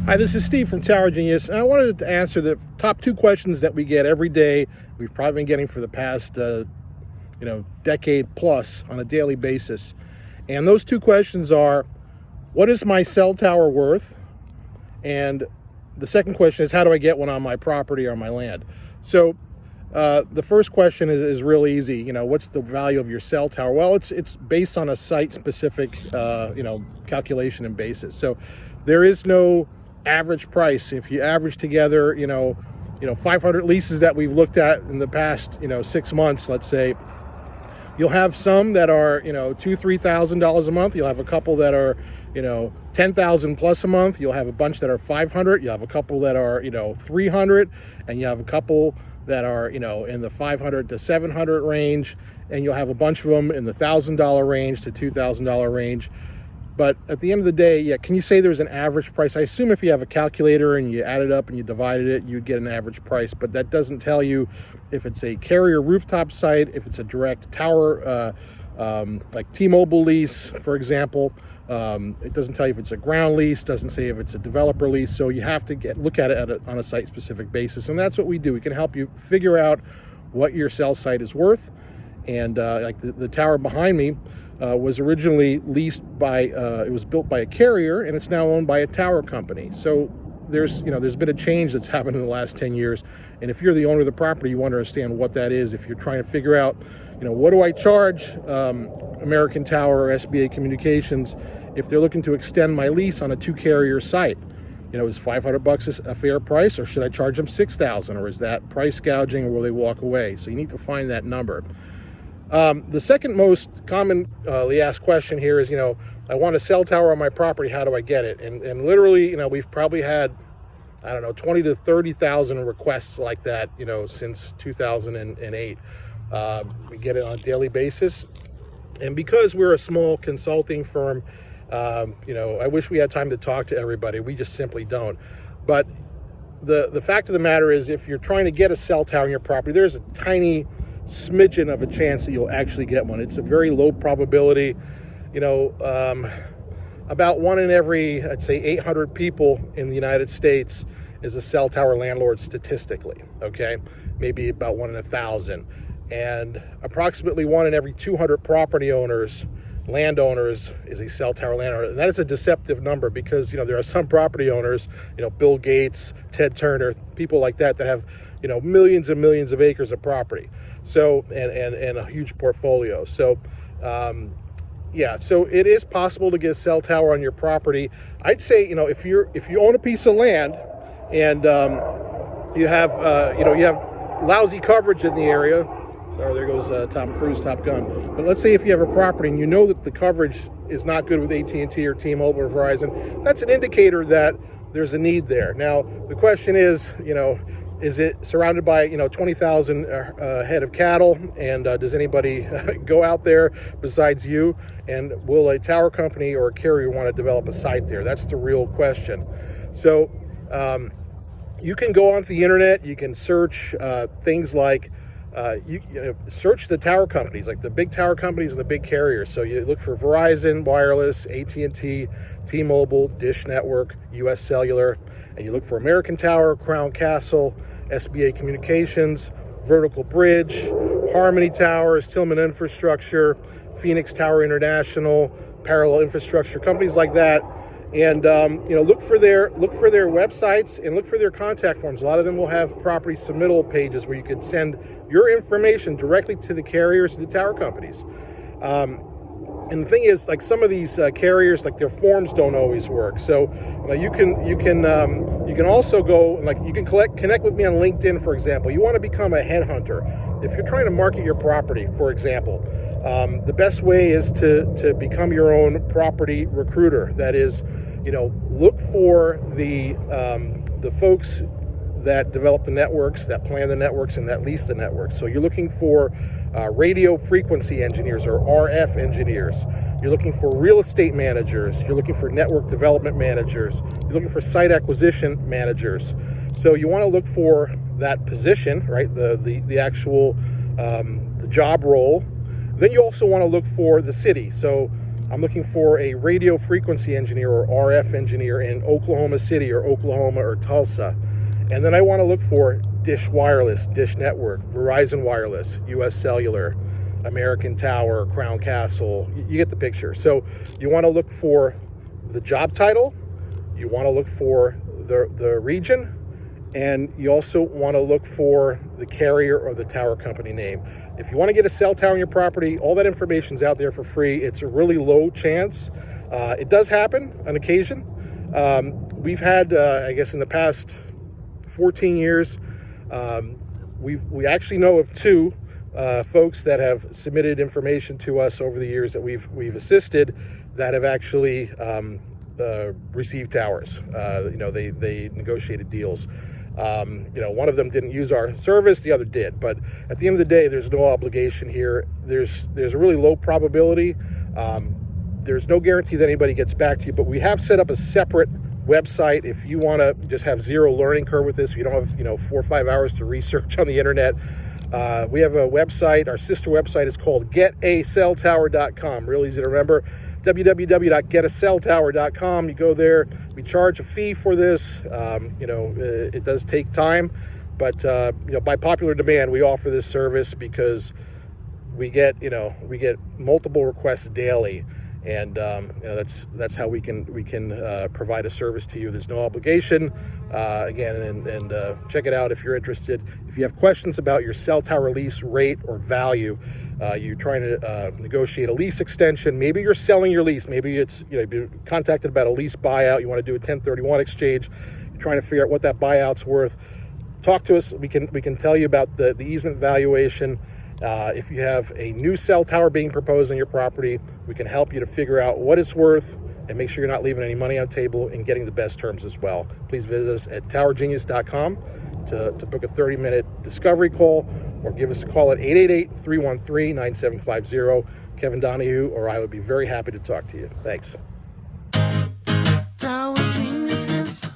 Hi, this is Steve from Tower Genius, and I wanted to answer the top two questions that we get every day. We've probably been getting for the past, decade plus on a daily basis. And those two questions are, what is my cell tower worth? And the second question is, how do I get one on my property or my land? So the first question is really easy. What's the value of your cell tower? Well, it's based on a site-specific, calculation and basis. So there is no average price. If you average together, 500 leases that we've looked at in the past, 6 months, let's say, you'll have some that are, $2,000-$3,000 a month. You'll have a couple that are, $10,000 plus a month. You'll have a bunch that are $500. You have a couple that are, $300, and you have a couple that are, in the $500 to $700 range, and you'll have a bunch of them in the $1,000 range to $2,000 range. But at the end of the day, can you say there's an average price? I assume if you have a calculator and you add it up and you divided it, you'd get an average price. But that doesn't tell you if it's a carrier rooftop site, if it's a direct tower, like T-Mobile lease, for example. It doesn't tell you if it's a ground lease, doesn't say if it's a developer lease. So you have to look at it on a site-specific basis. And that's what we do. We can help you figure out what your cell site is worth. And like the tower behind me, was originally leased by, it was built by a carrier, and it's now owned by a tower company. So there's been a change that's happened in the last 10 years. And if you're the owner of the property, you want to understand what that is. If you're trying to figure out, what do I charge American Tower or SBA Communications if they're looking to extend my lease on a two-carrier site? Is $500 a fair price, or should I charge them $6,000, or is that price gouging, or will they walk away? So you need to find that number. The second most commonly asked question here is, I want a cell tower on my property. How do I get it? And literally, we've probably had, 20 to 30,000 requests like that, since 2008. We get it on a daily basis. And because we're a small consulting firm, I wish we had time to talk to everybody. We just simply don't. But the fact of the matter is, if you're trying to get a cell tower on your property, there's a tiny smidgen of a chance that you'll actually get one. It's a very low probability. About one in every, I'd say, 800 people in the United States is a cell tower landlord statistically, okay? Maybe about 1 in 1,000. And approximately 1 in every 200 property owners, landowners, is a cell tower landlord. And that is a deceptive number because, there are some property owners, Bill Gates, Ted Turner, people like that have, millions and millions of acres of property. So, and a huge portfolio. So, so it is possible to get a cell tower on your property. I'd say, if you own a piece of land and you have lousy coverage in the area. Sorry, there goes Tom Cruise, Top Gun. But let's say if you have a property and you know that the coverage is not good with AT&T or T-Mobile or Verizon, that's an indicator that there's a need there. Now, the question is, is it surrounded by 20,000 head of cattle, and does anybody go out there besides you? And will a tower company or a carrier want to develop a site there? That's the real question. So you can go onto the internet. You can search things like search the tower companies, like the big tower companies and the big carriers. So you look for Verizon Wireless, AT&T, T-Mobile, Dish Network, US Cellular, and you look for American Tower, Crown Castle, SBA Communications, Vertical Bridge, Harmony Towers, Tillman Infrastructure, Phoenix Tower International, Parallel Infrastructure, companies like that. And look for their websites and look for their contact forms. A lot of them will have property submittal pages where you can send your information directly to the carriers and the tower companies. And the thing is, like some of these carriers, like their forms don't always work. So you can also go, like you can connect with me on LinkedIn, for example. You want to become a headhunter. If you're trying to market your property, for example, the best way is to become your own property recruiter. That is, look for the folks that develop the networks, that plan the networks, and that lease the networks. So you're looking for radio frequency engineers or RF engineers. You're looking for real estate managers. You're looking for network development managers. You're looking for site acquisition managers. So you want to look for that position, right? The actual the job role. Then you also want to look for the city. So I'm looking for a radio frequency engineer or RF engineer in Oklahoma City or Oklahoma or Tulsa. And then I want to look for Dish Wireless, Dish Network, Verizon Wireless, US Cellular, American Tower, Crown Castle. You get the picture. So you want to look for the job title, you want to look for the region, and you also want to look for the carrier or the tower company name. If you want to get a cell tower on your property, all that information's out there for free. It's a really low chance. It does happen on occasion. We've had, I guess in the past 14 years, we actually know of two folks that have submitted information to us over the years that we've assisted that have actually received towers. They negotiated deals. One of them didn't use our service, the other did. But at the end of the day, there's no obligation here. There's a really low probability. There's no guarantee that anybody gets back to you, but we have set up a separate website if you want to just have zero learning curve with this. If you don't have 4 or 5 hours to research on the internet, we have a website. Our sister website is called getacelltower.com. Real easy to remember. www.getacelltower.com. You go there. We charge a fee for this. It does take time, but by popular demand, we offer this service because we get multiple requests daily, and that's how we can provide a service to you. There's no obligation. Again, check it out if you're interested. If you have questions about your cell tower lease rate or value, you're trying to negotiate a lease extension. Maybe you're selling your lease. Maybe it's you've been contacted about a lease buyout. You want to do a 1031 exchange. You're trying to figure out what that buyout's worth. Talk to us. We can tell you about the easement valuation. If you have a new cell tower being proposed on your property, we can help you to figure out what it's worth and make sure you're not leaving any money on the table and getting the best terms as well. Please visit us at towergenius.com to book a 30-minute discovery call, or give us a call at 888-313-9750. Kevin Donahue or I would be very happy to talk to you. Thanks. Tower Geniuses.